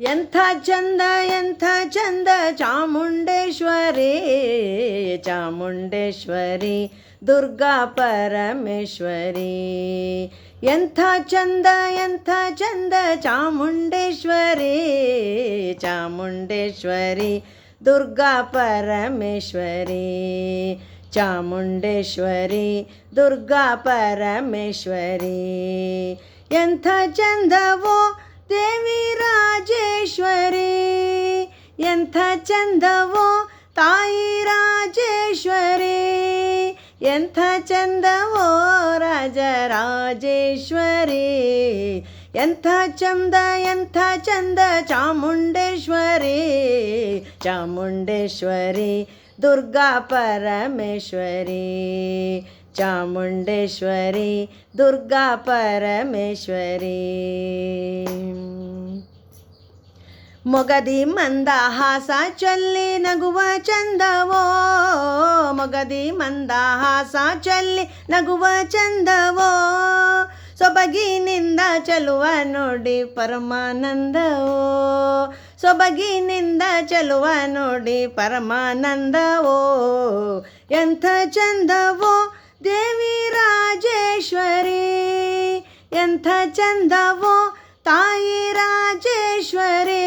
ಎಂಥ ಚಂದ ಎಂಥ ಚಂದ ಚಾಮುಂಡೇಶ್ವರಿ ಚಾಮುಂಡೇಶ್ವರಿ ದುರ್ಗಾ ಪರಮೇಶ್ವರಿ. ಎಂಥ ಚಂದ ಎಂಥ ಚಂದ ಚಾಮುಂಡೇಶ್ವರಿ ಚಾಮುಂಡೇಶ್ವರಿ ದುರ್ಗಾ ಪರಮೇಶ್ವರಿ. ಚಾಮುಂಡೇಶ್ವರಿ ದುರ್ಗಾ ಪರಮೇಶ್ವರಿ. ಎಂಥ ಚಂದವೋ ದೇವಿ ರಾಜೇಶ್ವರಿ, ಎಂಥ ಚಂದವೋ ತಾಯಿ ರಾಜೇಶ್ವರಿ, ಎಂಥ ಚಂದವೋ ರಾಜರಾಜೇಶ್ವರಿ. ಎಂಥ ಚಂದ ಎಂಥ ಚಂದ ಚಾಮುಂಡೇಶ್ವರಿ ಚಾಮುಂಡೇಶ್ವರಿ ದುರ್ಗಾ ಪರಮೇಶ್ವರಿ. ಚಾಮುಂಡೇಶ್ವರಿ ದುರ್ಗಾ ಪರಮೇಶ್ವರಿ. ಮೊಗದಿ ಮಂದಹಾಸ ಚೊಲ್ಲಿ ನಗುವ ಚಂದವೋ, ಮೊಗದಿ ಮಂದಹಾಸ ಚೊಲ್ಲಿ ನಗುವ ಚಂದವೋ, ಸೊಬಗಿನಿಂದ ಚಲುವ ನೋಡಿ ಪರಮಾನಂದವೋ, ಸೊಬಗಿನಿಂದ ಚಲುವ ನೋಡಿ ಪರಮಾನಂದವೋ. ಎಂಥ ಚಂದವೋ ದೇವಿ ರಾಜೇಶ್ವರಿ, ಎಂಥ ಚಂದವೋ ತಾಯಿ ರಾಜೇಶ್ವರಿ,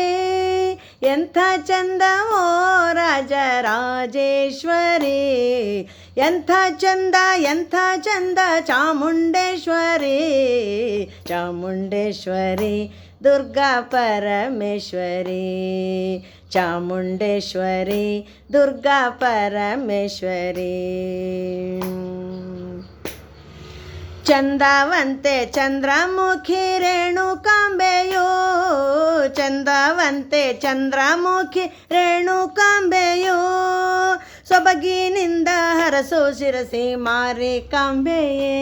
ಎಂಥ ಚಂದವೋ ರಾಜರಾಜೇಶ್ವರಿ. ಎಂಥ ಚಂದ ಎಂಥ ಚಂದ ಚಾಮುಂಡೇಶ್ವರಿ ಚಾಮುಂಡೇಶ್ವರಿ ದುರ್ಗಾ ಪರಮೇಶ್ವರಿ. ಚಾಮುಂಡೇಶ್ವರಿ ದುರ್ಗಾ ಪರಮೇಶ್ವರಿ. ಚಂದವಂತೆ ಚಂದ್ರಮುಖಿ ರೇಣುಕಾಂಬೆಯೋ, ಚಂದವಂತೆ ಚಂದ್ರಮುಖಿ ರೇಣುಕಾಂಬೆಯೋ, ಸೊಬಗಿನಿಂದ ಹರಸೋ ಶಿರಸಿ ಮಾರಿಕಾಂಬೆಯೇ,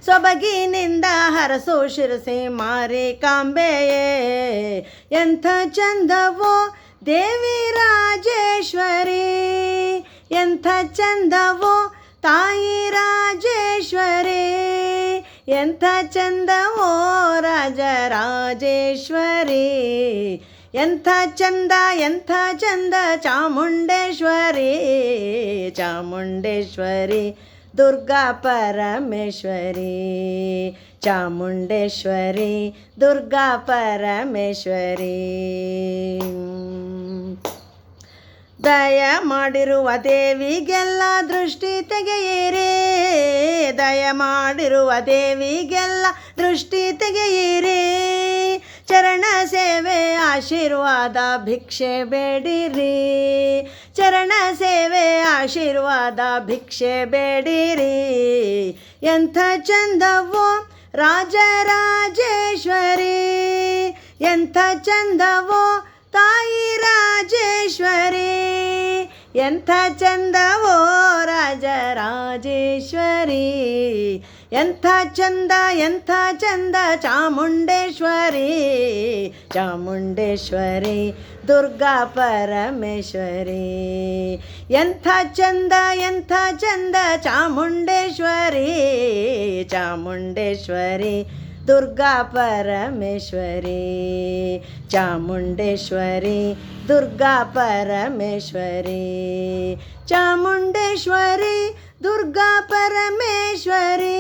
ಸೊಬಗಿನಿಂದ ಹರಸೋ ಶಿರಸಿ ಮಾರಿಕಾಂಬೆಯೇ. ಎಂಥ ಚಂದವೋ ದೇವಿ ರಾಜೇಶ್ವರಿ, ಎಂಥ ಚಂದವೋ ತಾಯಿ ರಾಜೇಶ್ವರಿ, ಎಂಥ ಚಂದವೋ ರಾಜರಾಜೇಶ್ವರಿ. ಎಂಥ ಚಂದ ಎಂಥ ಚಂದ ಚಾಮುಂಡೇಶ್ವರಿ ಚಾಮುಂಡೇಶ್ವರಿ ದುರ್ಗಾ ಪರಮೇಶ್ವರಿ. ಚಾಮುಂಡೇಶ್ವರಿ ದುರ್ಗಾ ಪರಮೇಶ್ವರಿ. ದಯ ಮಾಡಿರುವ ದೇವಿಗೆಲ್ಲ ದೃಷ್ಟಿ ತೆಗೆಯಿರಿ, ದಯ ಮಾಡಿರುವ ದೇವಿಗೆಲ್ಲ ದೃಷ್ಟಿ ತೆಗೆಯಿರಿ, ಚರಣ ಸೇವೆ ಆಶೀರ್ವಾದ ಭಿಕ್ಷೆ ಬೇಡಿರಿ, ಚರಣ ಸೇವೆ ಆಶೀರ್ವಾದ ಭಿಕ್ಷೆ ಬೇಡಿರಿ. ಎಂಥ ಚಂದವೋ ರಾಜರಾಜೇಶ್ವರಿ, ಎಂಥ ಚಂದವೋ ತಾಯಿ ರಾಜೇಶ್ವರಿ, ಎಂಥ ಚಂದವೋ ರಾಜರಾಜೇಶ್ವರಿ. ಎಂಥ ಚಂದ ಎಂಥ ಚಂದ ಚಾಮುಂಡೇಶ್ವರಿ ಚಾಮುಂಡೇಶ್ವರಿ ದುರ್ಗಾ ಪರಮೇಶ್ವರಿ. ಎಂಥ ಚಂದ ಎಂಥ ಚಂದ ಚಾಮುಂಡೇಶ್ವರಿ ಚಾಮುಂಡೇಶ್ವರಿ ದುರ್ಗಾ ಪರಮೇಶ್ವರಿ. ಚಾಮುಂಡೇಶ್ವರಿ ದುರ್ಗಾ ಪರಮೇಶ್ವರಿ. ಚಾಮುಂಡೇಶ್ವರಿ ದುರ್ಗಾ ಪರಮೇಶ್ವರಿ.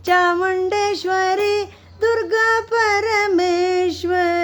ಚಾಮುಂಡೇಶ್ವರಿ ದುರ್ಗಾ ಪರಮೇಶ್ವರಿ.